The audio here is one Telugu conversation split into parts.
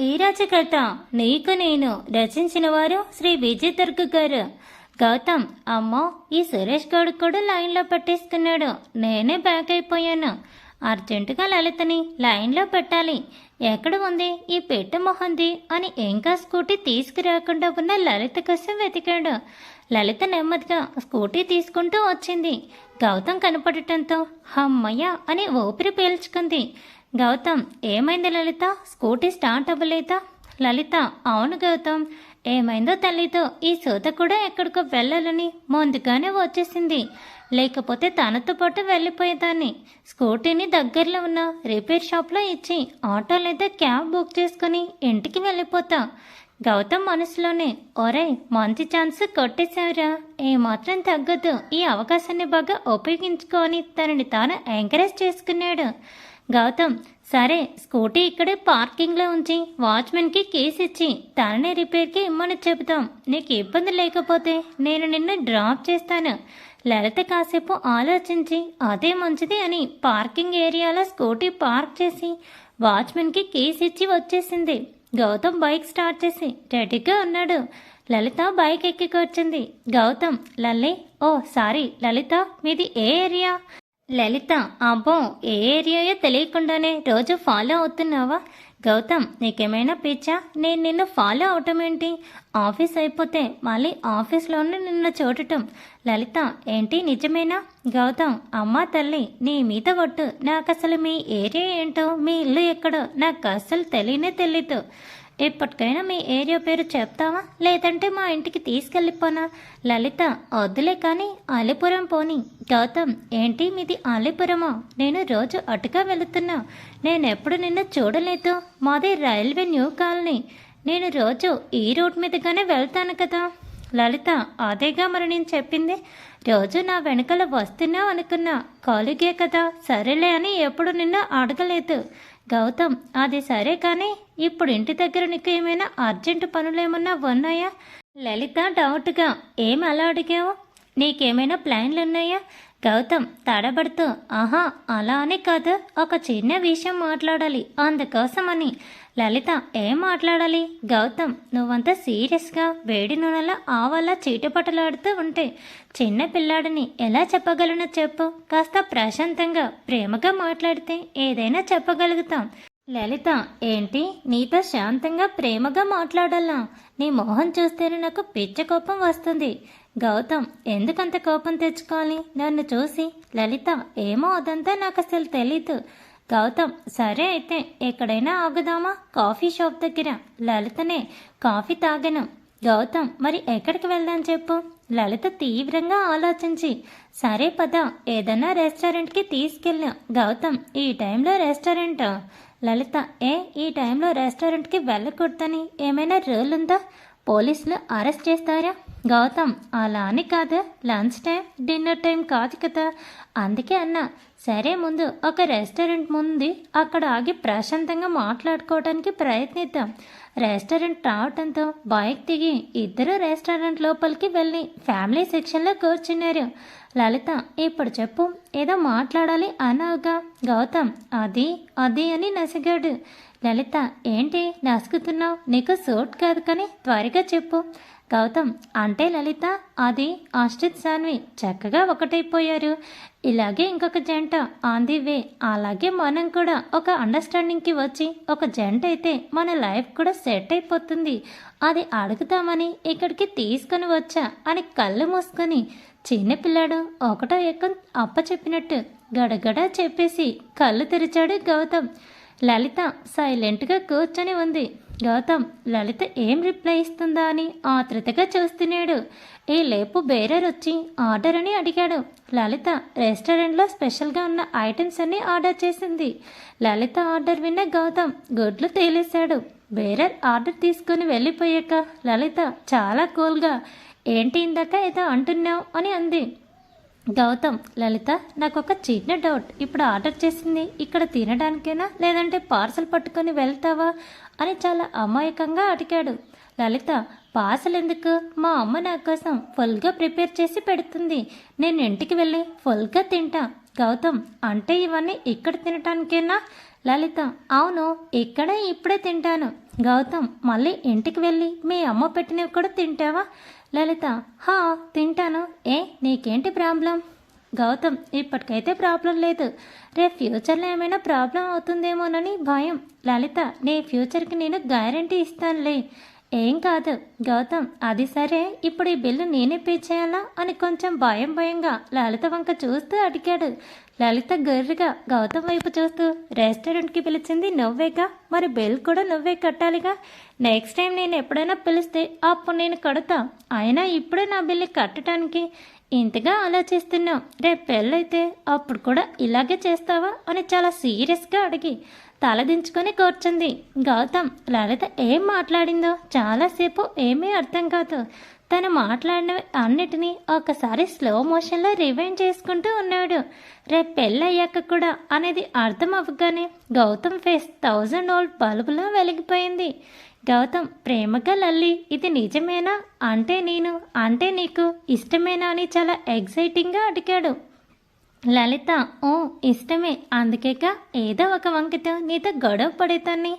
ఈ రాజకథ నీకు నేను రచించిన వారు శ్రీ విజయ్ దుర్గ గారు. గౌతమ్, అమ్మో ఈ సురేష్ గౌడ్ కూడా లైన్లో పెట్టేసుకున్నాడు. నేనే బ్యాక్ అయిపోయాను. అర్జెంటుగా లలితని లైన్లో పెట్టాలి. ఎక్కడ ఉంది ఈ పెట్టె మొహంది అని ఇంకా స్కూటీ తీసుకురాకుండా ఉన్న లలిత కోసం వెతికాడు. లలిత నెమ్మదిగా స్కూటీ తీసుకుంటూ వచ్చింది. గౌతమ్ కనపడటంతో హమ్మయ్య అని ఊపిరి పీల్చుకుంది. గౌతమ్, ఏమైంది లలిత? స్కూటీ స్టార్ట్ అవ్వలేదా? లలిత, అవును గౌతమ్, ఏమైందో తెలీదు. ఈ సూత కూడా ఎక్కడికో వెళ్ళాలని ముందుగానే వచ్చేసింది. లేకపోతే తనతో పాటు వెళ్ళిపోయేదాన్ని. స్కూటీని దగ్గరలో ఉన్న రిపేర్ షాప్లో ఇచ్చి ఆటో లేదా క్యాబ్ బుక్ చేసుకుని ఇంటికి వెళ్ళిపోతా. గౌతమ్ మనసులోనే, ఒరే మంచి ఛాన్స్ కొట్టేశావురా, ఏమాత్రం తగ్గదు, ఈ అవకాశాన్ని బాగా ఉపయోగించుకొని తనని తాను ఎంకరేజ్ చేసుకున్నాడు. గౌతమ్, సరే స్కూటీ ఇక్కడే పార్కింగ్లో ఉంచి వాచ్మెన్కి కేసు ఇచ్చి తనని రిపేర్కి ఇమ్మని చెబుతాం. నీకు ఇబ్బంది లేకపోతే నేను నిన్ను డ్రాప్ చేస్తాను. లలిత కాసేపు ఆలోచించి అదే మంచిది అని పార్కింగ్ ఏరియాలో స్కూటీ పార్క్ చేసి వాచ్మెన్కి కేసు ఇచ్చి వచ్చేసింది. గౌతమ్ బైక్ స్టార్ట్ చేసి రెడీగా ఉన్నాడు. లలిత బైక్ ఎక్కి కూర్చుంది. గౌతమ్, లల్లి, ఓ సారీ లలిత, మీది ఏ ఏరియా? లలిత, అబ్బో ఏ ఏరియాయో తెలియకుండానే రోజు ఫాలో అవుతున్నావా? గౌతమ్, నీకేమైనా పిచ్చా? నేను నిన్ను ఫాలో అవటం ఏంటి? ఆఫీస్ అయిపోతే మళ్ళీ ఆఫీస్లోనే నిన్ను చూడటం. లలిత, ఏంటి నిజమేనా? గౌతమ్, అమ్మా తల్లి, నీ మీద ఒట్టు, నాకు అసలు మీ ఏరియా ఏంటో, మీ ఇల్లు ఎక్కడో నాకు అస్సలు తెలీదు. ఎప్పటికైనా మీ ఏరియా పేరు చెప్తావా, లేదంటే మా ఇంటికి తీసుకెళ్ళిపోనా? లలిత, వద్దులే కానీ అలీపురం పోని. గౌతమ్, ఏంటి మీది అలీపురమా? నేను రోజు అటుగా వెళుతున్నా. నేనెప్పుడు నిన్ను చూడలేదు. మాది రైల్వే న్యూ కాలనీ. నేను రోజు ఈ రూట్ మీదుగానే వెళ్తాను కదా. లలిత, అదేగా మరి నేను చెప్పింది. రోజు నా వెనకాల వస్తున్నావు అనుకున్నా. కాలుగే కదా, సరేలే అని ఎప్పుడు నిన్ను అడగలేదు. గౌతమ్, అది సరే కానీ ఇప్పుడు ఇంటి దగ్గర నీకు ఏమైనా అర్జెంటు పనులేమన్నా ఉన్నాయా? లలిత డౌట్గా, ఏం అలా అడిగావు? నీకేమైనా ప్లాన్లు ఉన్నాయా? గౌతమ్ తడబడుతూ, ఆహా అలా అని కాదు, ఒక చిన్న విషయం మాట్లాడాలి, అందుకోసమని. లలిత, ఏం మాట్లాడాలి? గౌతమ్, నువ్వంతా సీరియస్గా వేడి నూనెలా ఆవల్లా చీటపటలాడుతూ ఉంటే చిన్న పిల్లాడిని ఎలా చెప్పగలను చెప్పు. కాస్త ప్రశాంతంగా ప్రేమగా మాట్లాడితే ఏదైనా చెప్పగలుగుతాం. లలిత, ఏంటి నీతో శాంతంగా ప్రేమగా మాట్లాడాలా? నీ మొహం చూస్తేనే నాకు పిచ్చ కోపం వస్తుంది. గౌతమ్, ఎందుకంత కోపం తెచ్చుకోవాలి నన్ను చూసి? లలిత, ఏమో అదంతా నాకు అసలు తెలీదు. గౌతమ్, సరే అయితే ఎక్కడైనా ఆగుదామా? కాఫీ షాప్ దగ్గర. లలితనే, కాఫీ తాగను. గౌతమ్, మరి ఎక్కడికి వెళ్దాం చెప్పు. లలిత తీవ్రంగా ఆలోచించి, సరే పద, ఏదన్నా రెస్టారెంట్కి తీసుకెళ్ళా. గౌతమ్, ఈ టైంలో రెస్టారెంటా? లలిత, ఈ టైంలో రెస్టారెంట్కి వెళ్ళకూడదని ఏమైనా రూల్ ఉందా? పోలీసులు అరెస్ట్ చేస్తారా? గౌతమ్, అలా అని కాదు, లంచ్ టైం డిన్నర్ టైం కాదు కదా, అందుకే అన్నా. సరే ముందు ఒక రెస్టారెంట్ ముందు అక్కడ ఆగి ప్రశాంతంగా మాట్లాడుకోవడానికి ప్రయత్నిద్దాం. రెస్టారెంట్ రావడంతో బైక్ దిగి ఇద్దరు రెస్టారెంట్ లోపలికి వెళ్ళి ఫ్యామిలీ సెక్షన్లో కూర్చున్నారు. లలిత, ఇప్పుడు చెప్పు, ఏదో మాట్లాడాలి అన్నావుగా. గౌతమ్, అది అని నసిగాడు. లలిత, ఏంటి నసుకుతున్నావు? నీకు సూట్ కాదు కానీ త్వరగా చెప్పు. గౌతమ్, అంటే లలిత, అది ఆశ్రిత్ సాన్వి చక్కగా ఒకటైపోయారు. ఇలాగే ఇంకొక జంట ఆన్ ది వే. అలాగే మనం కూడా ఒక అండర్స్టాండింగ్కి వచ్చి ఒక జంట అయితే మన లైఫ్ కూడా సెట్ అయిపోతుంది. అది అడుగుతామని ఇక్కడికి తీసుకొని వచ్చా అని కళ్ళు మూసుకొని చిన్నపిల్లాడు ఒకటో ఎక్కం అప్ప చెప్పినట్టు గడగడ చెప్పేసి కళ్ళు తెరిచాడు గౌతమ్. లలిత సైలెంట్గా కూర్చొని ఉంది. గౌతమ్ లలిత ఏం రిప్లై ఇస్తుందా అని ఆతృతగా చూస్తున్నాడు. ఈ లేపు బేరర్ వచ్చి ఆర్డర్ అని అడిగాడు. లలిత రెస్టారెంట్లో స్పెషల్గా ఉన్న ఐటమ్స్ అన్నీ ఆర్డర్ చేసింది. లలిత ఆర్డర్ విన్న గౌతమ్ గుడ్లు తేలేశాడు. బేరర్ ఆర్డర్ తీసుకుని వెళ్ళిపోయాక లలిత చాలా కూల్గా, ఏంటి ఇందాక ఏదో అంటున్నావు అని అంది. గౌతమ్, లలిత నాకు ఒక చిన్న డౌట్. ఇప్పుడు ఆర్డర్ చేసింది ఇక్కడ తినడానికేనా, లేదంటే పార్సల్ పట్టుకొని వెళ్తావా అని చాలా అమాయకంగా అడిగాడు. లలిత, పార్సల్ ఎందుకు? మా అమ్మ నా కోసం ఫుల్గా ప్రిపేర్ చేసి పెడుతుంది. నేను ఇంటికి వెళ్ళి ఫుల్గా తింటా. గౌతమ్, అంటే ఇవన్నీ ఇక్కడ తినటానికేనా? లలిత అవును, ఇక్కడే ఇప్పుడే తింటాను. గౌతమ్ మళ్ళీ ఇంటికి వెళ్ళి మీ అమ్మ పెట్టినవి కూడా తింటావా? లలిత హా తింటాను. ఏ నీకేంటి ప్రాబ్లం? గౌతమ్ ఇప్పటికైతే ప్రాబ్లం లేదు, రేపు ఫ్యూచర్లో ఏమైనా ప్రాబ్లం అవుతుందేమోనని భయం. లలిత నీ ఫ్యూచర్కి నేను గ్యారంటీ ఇస్తానులే, ఏం కాదు. గౌతమ్ అది సరే, ఇప్పుడు ఈ బిల్లు నేనే పే చేయాలా అని కొంచెం భయంగా లలిత వంక చూస్తూ అడిగాడు. లలిత గర్రిగా గౌతమ్ వైపు చూస్తూ, రెస్టారెంట్కి పిలిచింది నువ్వేగా, మరి బిల్ కూడా నువ్వే కట్టాలిగా. నెక్స్ట్ టైం నేను ఎప్పుడైనా పిలిస్తే అప్పుడు నేను కడతా, అయినా ఇప్పుడే నా బిల్లు కట్టడానికి ఇంతగా ఆలోచిస్తున్నావు. రేపు పెళ్ళైతే అప్పుడు కూడా ఇలాగే చేస్తావా అని చాలా సీరియస్గా అడిగి తలదించుకొని కూర్చుంది. గౌతమ్ లలిత ఏం మాట్లాడిందో చాలాసేపు ఏమీ అర్థం కాదు. తను మాట్లాడినవి అన్నిటినీ ఒకసారి స్లో మోషన్లో రివైండ్ చేసుకుంటూ ఉన్నాడు. రేపు పెళ్ళయ్యాక కూడా అనేది అర్థం అవ్వగానే గౌతమ్ ఫేస్ 1000 వోల్ట్ బల్బులా వెలిగిపోయింది. గౌతమ్ ప్రేమగా లల్లి ఇది నిజమేనా, అంటే నీకు ఇష్టమేనా అని చాలా ఎగ్జైటింగ్గా అడిగాడు. లలిత ఓ ఇష్టమే, అందుకేక ఏదో ఒక వంకతో నీతో గొడవ పడేతాన్ని.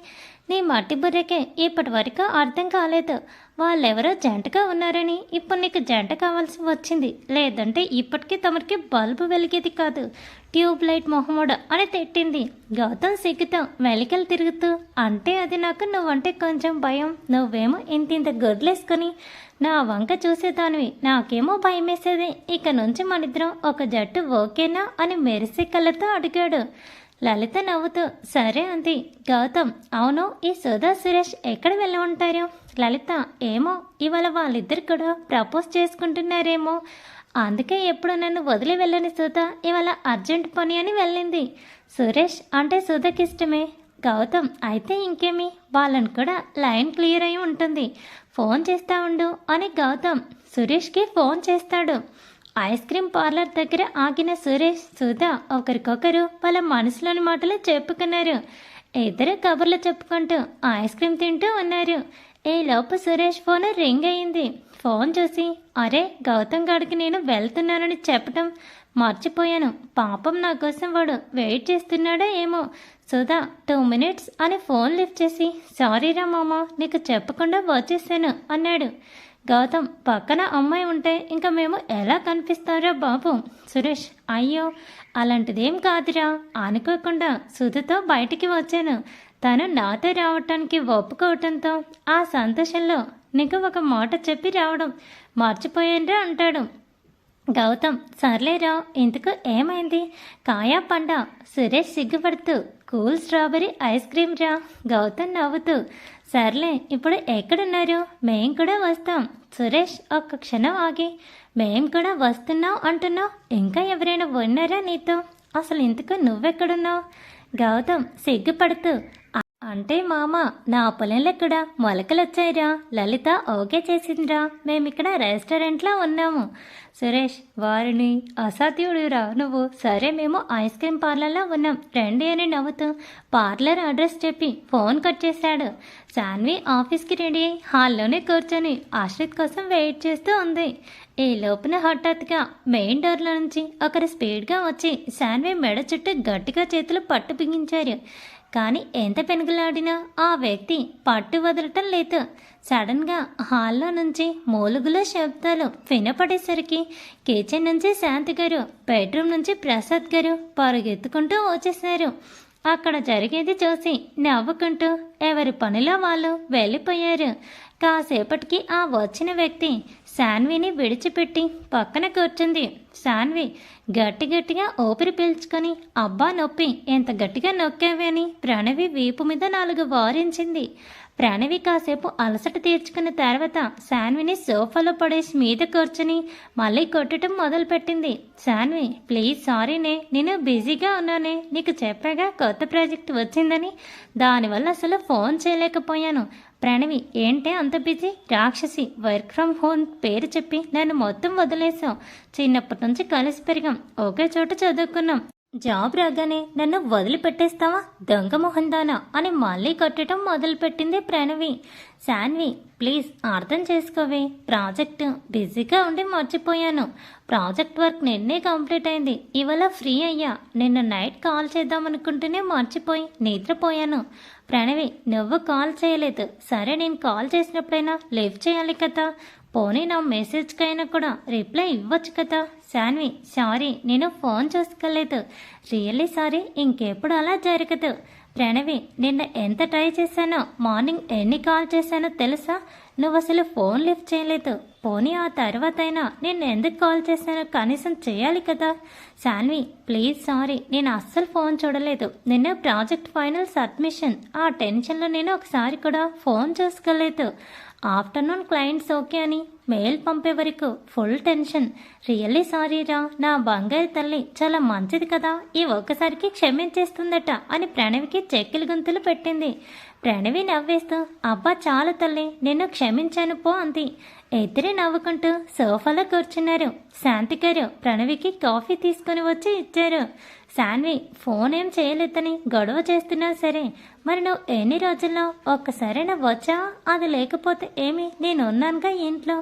నీ మట్టి బుర్రకే ఇప్పటి వరకు అర్థం కాలేదు, వాళ్ళెవరో జంటగా ఉన్నారని. ఇప్పుడు నీకు జంట కావాల్సి వచ్చింది, లేదంటే ఇప్పటికీ తమరికి బల్బు వెలిగేది కాదు. ట్యూబ్ లైట్ మొహమ్మడ అని తిట్టింది. గౌతమ్ సిగ్గుతో వెలికలు తిరుగుతూ, అంటే అది నాకు నువ్వంటే కొంచెం భయం, నువ్వేమో ఇంత గొడ్లేసుకొని నా వంక చూసేదానివి, నాకేమో భయం వేసేది. ఇక నుంచి మనిద్దరం ఒక జట్టు ఓకేనా అని మెరిసే కళ్ళతో అడిగాడు. లలిత నవ్వుతూ సరే అంది. గౌతమ్ అవును, ఈ సుధా సురేష్ ఎక్కడ వెళ్ళి ఉంటారు? లలిత ఏమో, ఇవాళ వాళ్ళిద్దరు కూడా ప్రపోజ్ చేసుకుంటున్నారేమో, అందుకే ఎప్పుడు నన్ను వదిలి వెళ్ళని సుధా ఇవాళ అర్జెంట్ పని అని వెళ్ళింది. సురేష్ అంటే సుధకి ఇష్టమే. గౌతమ్ అయితే ఇంకేమి, వాళ్ళని కూడా లైన్ క్లియర్ అయి ఉంటుంది, ఫోన్ చేస్తా ఉండు అని గౌతమ్ సురేష్కి ఫోన్ చేస్తాడు. ఐస్ క్రీమ్ పార్లర్ దగ్గర ఆగిన సురేష్ సుధా ఒకరికొకరు వాళ్ళ మనసులోని మాటలు చెప్పుకున్నారు. ఇద్దరు కబుర్లు చెప్పుకుంటూ ఐస్ క్రీమ్ తింటూ ఉన్నారు. ఈ లోపు సురేష్ ఫోన్ రింగ్ అయింది. ఫోన్ చూసి అరే గౌతమ్ గాడికి నేను వెళ్తున్నానని చెప్పటం మర్చిపోయాను, పాపం నా కోసం వాడు వెయిట్ చేస్తున్నాడో ఏమో. సుధా 2 minutes అని ఫోన్ లిఫ్ట్ చేసి సారీరా మామ, నీకు చెప్పకుండా వచ్చేసాను అన్నాడు. గౌతమ్ పక్కన అమ్మాయి ఉంటే ఇంకా మేము ఎలా కనిపిస్తారా బాబు? సురేష్ అయ్యో అలాంటిదేం కాదురా, అనుకోకుండా సుధతో బయటికి వచ్చాను, తను నాతో రావటానికి ఒప్పుకోవటంతో ఆ సంతోషంలో నీకు ఒక మాట చెప్పి రావడం మర్చిపోయానురా అంటాడు. గౌతమ్ సర్లేరా, ఇంతకు ఏమైంది, కాయా పండ? సురేష్ సిగ్గుపడుతూ కూల్ స్ట్రాబెరీ ఐస్ క్రీమ్ రా. గౌతమ్ నవ్వుతూ సర్లే, ఇప్పుడు ఎక్కడున్నారు? మేం కూడా వస్తాం. సురేష్ ఒక్క క్షణం ఆగి మేం కూడా వస్తున్నావు అంటున్నావు, ఇంకా ఎవరైనా ఉన్నారా నీతో? అసలు ఇంతకు నువ్వెక్కడున్నావు? గౌతమ్ సిగ్గుపడుతూ అంటే మామ నా పొలంలో కూడా మొలకలు వచ్చాయిరా, లలిత ఓకే చేసిందిరా, మేమిక్కడ రెస్టారెంట్లో ఉన్నాము. సురేష్ వారిని అసాధ్యుడురా నువ్వు, సరే మేము ఐస్ క్రీమ్ పార్లర్లో ఉన్నాం రండి అని నవ్వుతూ పార్లర్ అడ్రస్ చెప్పి ఫోన్ కట్ చేశాడు. శాన్వి ఆఫీస్కి రెడీ అయి హాల్లోనే కూర్చొని ఆశ్రిత్ కోసం వెయిట్ చేస్తూ ఉంది. ఈ లోపున హఠాత్తుగా మెయిన్ డోర్లో నుంచి ఒకరు స్పీడ్గా వచ్చి శాన్వి మెడ చుట్టూ గట్టిగా చేతులు పట్టు బిగించారు. కానీ ఎంత పెనుగులాడినా ఆ వ్యక్తి పట్టు వదలటం లేదు. సడన్గా హాల్లో నుంచి మూలుగుల శబ్దాలు వినపడేసరికి కిచెన్ నుంచి శాంతి గారు, బెడ్రూమ్ నుంచి ప్రసాద్ గారు పరుగెత్తుకుంటూ వచ్చేసారు. అక్కడ జరిగేది చూసి నవ్వుకుంటూ ఎవరి పనిలో వాళ్ళు వెళ్ళిపోయారు. కాసేపటికి ఆ వచ్చిన వ్యక్తి శాన్విని విడిచిపెట్టి పక్కన కూర్చుంది. శాన్వి గట్టిగా ఊపిరి పీల్చుకొని అబ్బా నొప్పి, ఎంత గట్టిగా నొక్కావే అని ప్రణవి వీపు మీద 4 వారించింది. ప్రణవి కాసేపు అలసట తీర్చుకున్న తర్వాత శాన్విని సోఫాలో పడేసి మీద కూర్చుని మళ్ళీ కొట్టడం మొదలుపెట్టింది. శాన్వి ప్లీజ్ సారీనే, నేను బిజీగా ఉన్నానే, నీకు చెప్పాగా కొత్త ప్రాజెక్ట్ వచ్చిందని, దానివల్ల అసలు ఫోన్ చేయలేకపోయాను. ప్రణవి ఏంటే అంత బిజీ, రాక్షసి, వర్క్ ఫ్రమ్ హోమ్ పేరు చెప్పి నన్ను మొత్తం వదిలేసావు. చిన్నప్పటి నుంచి కలిసి పెరిగాం, ఒకే చోట చదువుకున్నాం, జాబ్ రాగానే నన్ను వదిలిపెట్టేస్తావా దొంగ మొహందానా అని మళ్ళీ కొట్టడం మొదలుపెట్టింది ప్రణవి. శాన్వి ప్లీజ్ అర్థం చేసుకోవే, ప్రాజెక్ట్ బిజీగా ఉండి మర్చిపోయాను. ప్రాజెక్ట్ వర్క్ నిన్నే కంప్లీట్ అయింది, ఇవాళ ఫ్రీ అయ్యా. నిన్న నైట్ కాల్ చేద్దామనుకుంటూనే మర్చిపోయి నిద్రపోయాను. ప్రణవి నువ్వు కాల్ చేయలేదు, సరే నేను కాల్ చేసినప్పుడైనా లిఫ్ట్ చేయాలి కదా, పోనీ నా మెసేజ్కైనా కూడా రిప్లై ఇవ్వచ్చు కదా. శాన్వి సారీ, నేను ఫోన్ చూసుకోలేదు, రియల్లీ సారీ, ఇంకెప్పుడు అలా జరగదు. ప్రణవి నిన్న ఎంత ట్రై చేశానో, మార్నింగ్ ఎన్ని కాల్ చేశానో తెలుసా, నువ్వు అసలు ఫోన్ లిఫ్ట్ చేయలేదు. పోనీ ఆ తర్వాత అయినా నేను ఎందుకు కాల్ చేశానో కనీసం చేయాలి కదా. శాన్వి ప్లీజ్ సారీ, నేను అస్సలు ఫోన్ చూడలేదు. నిన్న ప్రాజెక్ట్ ఫైనల్ సబ్మిషన్, ఆ టెన్షన్లో నేను ఒకసారి కూడా ఫోన్ చూసుకోలేదు. ఆఫ్టర్నూన్ క్లయింట్స్ ఓకే అని మెయిల్ పంపే వరకు ఫుల్ టెన్షన్. రియల్లీ సారీ రా, నా బంగారు తల్లి చాలా మంచిది కదా, ఈ ఒక్కసారికి క్షమించేస్తుందట అని ప్రణవికి చెక్కిలి గొంతులు పెట్టింది. ప్రణవి నవ్వేస్తూ అబ్బా చాలా తల్లి, నిన్ను క్షమించాను పో అంది. ఇద్దరే నవ్వుకుంటూ సోఫాలో కూర్చున్నారు. శాంతి గారు ప్రణవికి కాఫీ తీసుకుని వచ్చి ఇచ్చారు. శాన్వి ఫోన్ ఏం చేయలేదని గొడవ చేస్తున్నా సరే, మరి నువ్వు ఎన్ని రోజుల్లో ఒక్కసారైనా వచ్చావా, అది లేకపోతే ఏమి, నేనున్నానుగా ఇంట్లో,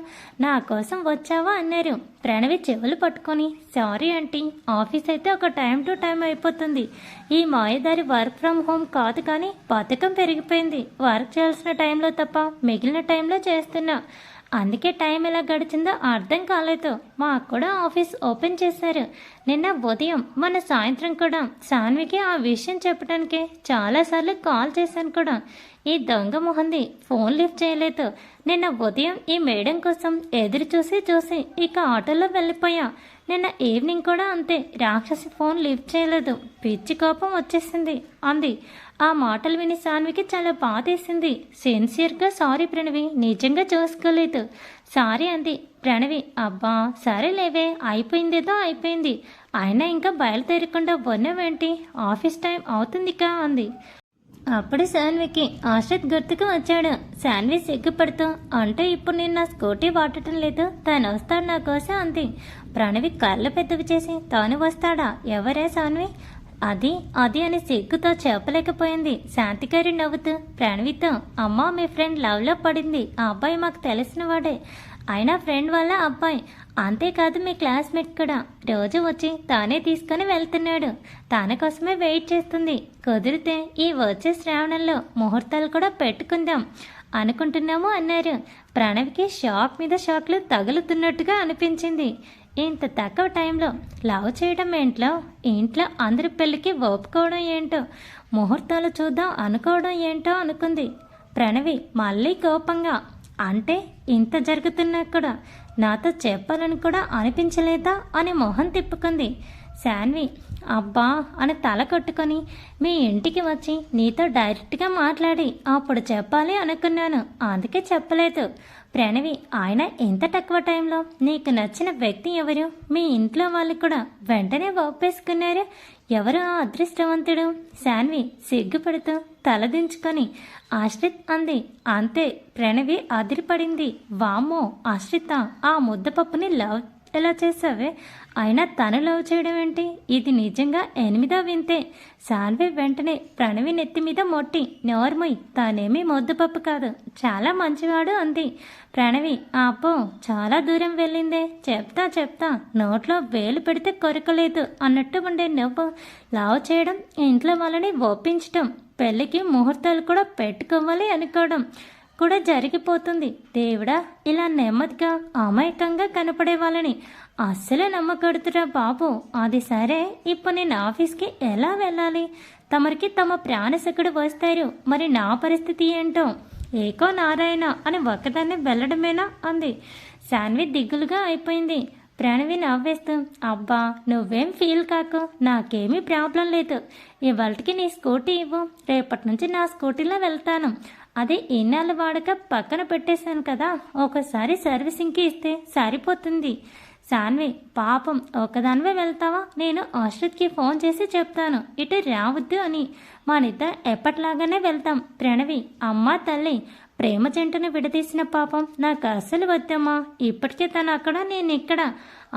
నా కోసం వచ్చావా అన్నారు. ప్రణవి చెవులు పట్టుకొని సారీ ఆంటీ, ఆఫీస్ అయితే ఒక టైం టు టైం అయిపోతుంది. ఈ మాయదారి వర్క్ ఫ్రమ్ హోమ్ కాదు కానీ బద్ధకం పెరిగిపోయింది. వర్క్ చేయాల్సిన టైంలో తప్ప మిగిలిన టైంలో చేస్తున్నా, అందుకే టైం ఎలా గడిచిందో అర్థం కాలేదు. మాకు కూడా ఆఫీస్ ఓపెన్ చేశారు నిన్న ఉదయం, మన సాయంత్రం కూడా. సాన్వికి ఆ విషయం చెప్పడానికి చాలాసార్లు కాల్ చేశాను కూడా, ఈ దొంగ మొహంది ఫోన్ లిఫ్ట్ చేయలేదు. నిన్న ఉదయం ఈ మేడం కోసం ఎదురు చూసి ఇక ఆటోలో వెళ్ళిపోయా. నిన్న ఈవినింగ్ కూడా అంతే, రాక్షసి ఫోన్ లిఫ్ట్ చేయలేదు. పిచ్చి కోపం వచ్చేసింది అంది. ఆ మాటలు విని సాన్వికి చాలా బాధేసింది. సిన్సియర్గా సారీ ప్రణవి, నిజంగా చూసుకోలేదు సారీ అంది. ప్రణవి అబ్బా సరేలేవే, అయిపోయిందేదో అయిపోయింది, అయినా ఇంకా బయలుదేరకుండా ఉన్నావేంటి, ఆఫీస్ టైం అవుతుందికా అంది. అప్పుడు శాన్వికి ఆశ్రిత్ గుర్తుకు వచ్చాడు. శాన్వి సిగ్గుపడుతూ అంటే ఇప్పుడు నేను నా స్కూటీ వాడటం లేదు, తను వస్తాడు నా కోసం అంది. ప్రణవి కళ్ళు పెద్దవి చేసి తాను వస్తాడా, ఎవరే శాన్వి, అది అది అని సిగ్గుతో చెప్పలేకపోయింది. శాంతిగారి నవ్వుతూ ప్రణవితో అమ్మా మీ ఫ్రెండ్ లవ్లో పడింది, ఆ అబ్బాయి మాకు తెలిసిన వాడే, అయినా ఫ్రెండ్ వాళ్ళ అబ్బాయి, అంతేకాదు మీ క్లాస్మేట్ కూడా, రోజు వచ్చి తానే తీసుకొని వెళ్తున్నాడు, తన కోసమే వెయిట్ చేస్తుంది. కుదిరితే ఈ వచ్చే శ్రావణంలో ముహూర్తాలు కూడా పెట్టుకుందాం అనుకుంటున్నాము అన్నారు. ప్రణవికి షాక్ మీద షాక్లు తగులుతున్నట్టుగా అనిపించింది. ఇంత తక్కువ టైంలో లవ్ చేయడం ఏంట్లో, ఇంట్లో అందరి పెళ్ళికి ఒప్పుకోవడం ఏంటో, ముహూర్తాలు చూద్దాం అనుకోవడం ఏంటో అనుకుంది. ప్రణవి మళ్ళీ కోపంగా అంటే ఇంత జరుగుతున్నా కూడా నాతో చెప్పాలని కూడా అనిపించలేదా అని మొహం తిప్పుకుంది. శాన్వి అబ్బా అని తల కొట్టుకొని మీ ఇంటికి వచ్చి నీతో డైరెక్ట్గా మాట్లాడి అప్పుడు చెప్పాలి అనుకున్నాను, అందుకే చెప్పలేదు. ప్రణవి ఆయన ఇంత తక్కువ టైంలో నీకు నచ్చిన వ్యక్తి ఎవరు, మీ ఇంట్లో వాళ్ళు కూడా వెంటనే ఒప్పేసుకున్నారు, ఎవరు ఆ అదృష్టవంతుడు. శాన్వి సిగ్గుపడుతూ తలదించుకొని ఆశ్రిత్ అంది. అంతే ప్రణవి అదిరిపడింది. వామ్మో ఆశ్రిత, ఆ ముద్దపప్పుని లవ్ ఎలా చేసావే, అయినా తను లవ్ చేయడం ఏంటి, ఇది నిజంగా 8వ వింతే. శాన్వి వెంటనే ప్రణవి నెత్తి మీద మొట్టి నోర్మొయ్, తానేమీ ముద్దపప్పు కాదు, చాలా మంచివాడు అంది. ప్రణవి అబ్బో చాలా దూరం వెళ్ళిందే, చెప్తా నోట్లో వేలు పెడితే కొరకలేదు అన్నట్టు ఉండే నువ్వు లవ్ చేయడం, ఇంట్లో వాళ్ళని ఒప్పించడం, పెళ్ళికి ముహూర్తాలు కూడా పెట్టుకోవాలి అనుకోవడం కూడా జరిగిపోతుంది. దేవుడా, ఇలా నెమ్మదిగా అమాయకంగా కనపడే వాళ్ళని అస్సలే నమ్మకూడదురా బాబు. అది సరే, ఇప్పుడు నేను ఆఫీస్కి ఎలా వెళ్ళాలి, తమరికి తమ ప్రాణసకుడు వస్తారు, మరి నా పరిస్థితి ఏంటో, ఏకో నారాయణ అని ఒక్కదాన్ని వెళ్ళడమేనా అంది. శాన్వి దిగులుగా అయిపోయింది. ప్రణవి నవ్వేస్తూ అబ్బా నువ్వేం ఫీల్ కాకు, నాకేమీ ప్రాబ్లం లేదు, ఇవాళకి నీ స్కూటీ ఇవ్వు, రేపటి నుంచి నా స్కూటీలో వెళ్తాను, అది ఇన్నాళ్ళ వాడక పక్కన పెట్టేశాను కదా, ఒకసారి సర్వీసింగ్కి ఇస్తే సరిపోతుంది. సాన్వి పాపం ఒకదానివే వెళ్తావా, నేను ఆశ్రిత్కి ఫోన్ చేసి చెప్తాను ఇటు రావద్దు అని. మనిద్దరం ఎప్పట్లాగానే వెళ్తాం. ప్రణవి అమ్మా తల్లి, ప్రేమ జంటను విడదీసిన పాపం నాకు అసలు వద్దమ్మా. ఇప్పటికే తను అక్కడ, నేను ఇక్కడ.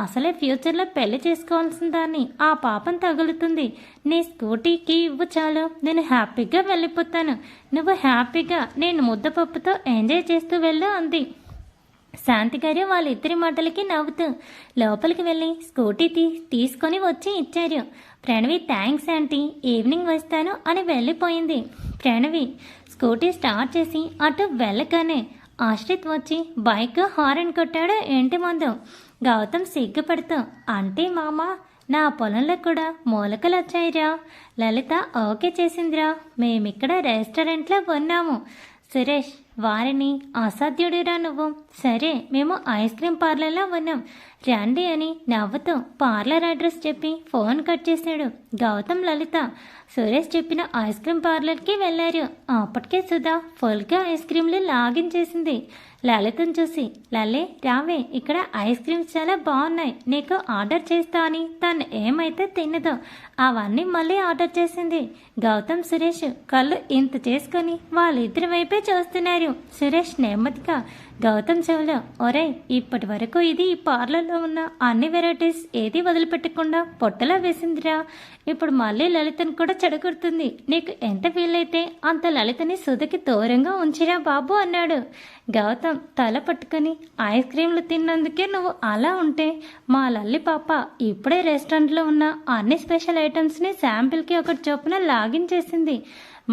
అసలే ఫ్యూచర్లో పెళ్లి చేసుకోవాల్సిన దాన్ని ఆ పాపం తగులుతుంది. నీ స్కూటీకి ఇవ్వు చాలు, నేను హ్యాపీగా వెళ్ళిపోతాను. నువ్వు హ్యాపీగా నేను ముద్దపప్పుతో ఎంజాయ్ చేస్తూ వెళ్ళు అంది. శాంతి గారు వాళ్ళిద్దరి మాటలకి నవ్వుతూ లోపలికి వెళ్ళి స్కూటీ తీసుకొని వచ్చి ఇచ్చారు. ప్రణవి థ్యాంక్స్ ఆంటీ, ఈవినింగ్ వస్తాను అని వెళ్ళిపోయింది. ప్రణవి స్కూటీ స్టార్ట్ చేసి అటు వెళ్ళగానే ఆశ్రిత్ వచ్చి బైక్ హారన్ కొట్టాడు ఇంటి ముందు. గౌతమ్ సిగ్గుపడుతూ అంటే మామ నా పొలంలో కూడా మూలకలు వచ్చాయిరా. లలిత ఓకే చేసిందిరా, మేమిక్కడ రెస్టారెంట్లో ఉన్నాము. సురేష్ వారిని అసాధ్యుడిరా నువ్వు. సరే మేము ఐస్ క్రీమ్ పార్లర్లో ఉన్నాం రండి అని నవ్వుతూ పార్లర్ అడ్రస్ చెప్పి ఫోన్ కట్ చేశాడు. గౌతమ్ లలిత సురేష్ చెప్పిన ఐస్ క్రీమ్ పార్లర్కి వెళ్ళారు. అప్పటికే సుధా ఫుల్గా ఐస్ క్రీమ్లు లాగించేసింది. లలితను చూసి లలే రావే, ఇక్కడ ఐస్ క్రీమ్స్ చాలా బాగున్నాయి, నీకు ఆర్డర్ చేస్తా అని తను ఏమైతే తిన్నదో అవన్నీ మళ్ళీ ఆర్డర్ చేసింది. గౌతమ్ సురేష్ కళ్ళు ఇంత చేసుకొని వాళ్ళిద్దరి వైపే చూస్తున్నారు. సురేష్ నెమ్మదిగా గౌతమ్ చెవులో ఒరే ఇప్పటి వరకు ఇది ఈ పార్లర్లో ఉన్న అన్ని వెరైటీస్ ఏది వదిలిపెట్టకుండా పొట్టలా వేసిందిరా. ఇప్పుడు మళ్ళీ లలితను కూడా చెడగొడుతుంది. నీకు ఎంత వీలైతే అంత లలితని సుధకి దూరంగా ఉంచిరా బాబు అన్నాడు. గౌతమ్ తల పట్టుకుని ఐస్ క్రీమ్లు తిన్నందుకే నువ్వు అలా ఉంటే మా లల్లి పాప ఇప్పుడే రెస్టారెంట్లో ఉన్న అన్ని స్పెషల్ ఐటమ్స్ని శాంపిల్కి ఒకటి చొప్పున లాగిన్ చేసింది.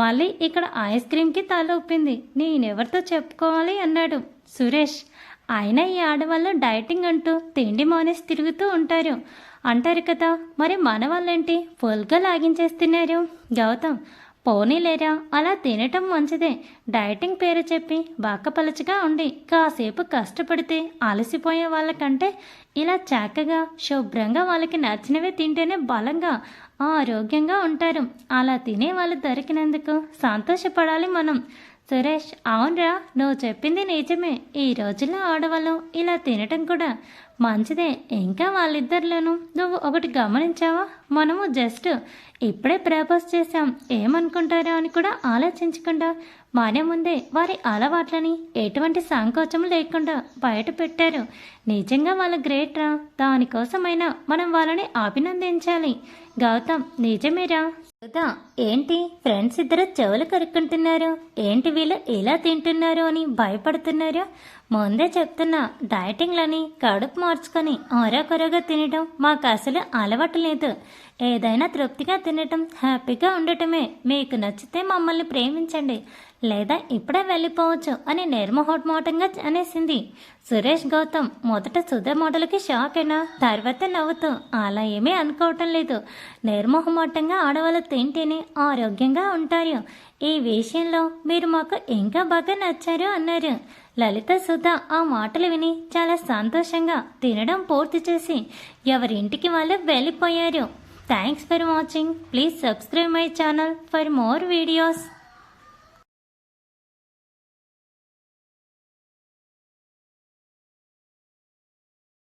మళ్ళీ ఇక్కడ ఐస్ క్రీమ్కి తల ఊపింది. నేనెవరితో చెప్పుకోవాలి అన్నాడు సురేష్. అయినా ఈ ఆడవాళ్ళు డైటింగ్ అంటూ తిండి మానేసి తిరుగుతూ అంటారు కదా, మరి మన వాళ్ళేంటి ఫుల్గా లాగించేస్తున్నారు. గౌతమ్ పోనీలేరా, అలా తినటం మంచిదే. డైటింగ్ పేరు చెప్పి బాక్కపలచగా ఉండి కాసేపు కష్టపడితే అలసిపోయే వాళ్ళకంటే ఇలా చక్కగా శుభ్రంగా వాళ్ళకి నచ్చినవే తింటేనే బలంగా ఆరోగ్యంగా ఉంటారు. అలా తినే వాళ్ళు దొరికినందుకు సంతోషపడాలి మనం. సురేష్ అవునరా, నువ్వు చెప్పింది నిజమే. ఈ రోజుల్లో ఆడవాళ్ళు ఇలా తినటం కూడా మంచిదే. ఇంకా వాళ్ళిద్దరిలోనూ నువ్వు ఒకటి గమనించావా, మనము జస్ట్ ఇప్పుడే ప్రపోజ్ చేశాం ఏమనుకుంటారో అని కూడా ఆలోచించకుండా మన ముందే వారి అలవాట్లని ఎటువంటి సంకోచం లేకుండా బయట పెట్టారు. నిజంగా వాళ్ళు గ్రేట్ రా. దానికోసమైనా మనం వాళ్ళని అభినందించాలి. గౌతమ్ నిజమేరా. సుధా ఏంటి ఫ్రెండ్స్ ఇద్దరు చెవులు కరుక్కుంటున్నారు, ఏంటి వీళ్ళు ఇలా తింటున్నారు అని భయపడుతున్నారు. ముందే చెప్తున్నా, డైటింగ్లని కడుపు మార్చుకొని ఆరోకరగా తినడం మాకు అసలు అలవాటు లేదు. ఏదైనా తృప్తిగా తినటం, హ్యాపీగా ఉండటమే. మీకు నచ్చితే మమ్మల్ని ప్రేమించండి, లేదా ఇప్పుడే వెళ్ళిపోవచ్చు అని నిర్మోహమాటంగా అనేసింది. సురేష్ గౌతమ్ మొదట సుధా మాటలకి షాక్ అయినా తర్వాత నవ్వుతూ అలా ఏమీ అనుకోవటం లేదు. నిర్మోహమాటంగా ఆడవాళ్ళు తింటేనే ఆరోగ్యంగా ఉంటారు. ఈ విషయంలో మీరు మాకు ఇంకా బాగా నచ్చారు అన్నారు. లలిత సుధా ఆ మాటలు విని చాలా సంతోషంగా తినడం పూర్తి చేసి ఎవరింటికి వాళ్ళు వెళ్ళిపోయారు. Thanks for watching. Please subscribe my channel for more videos.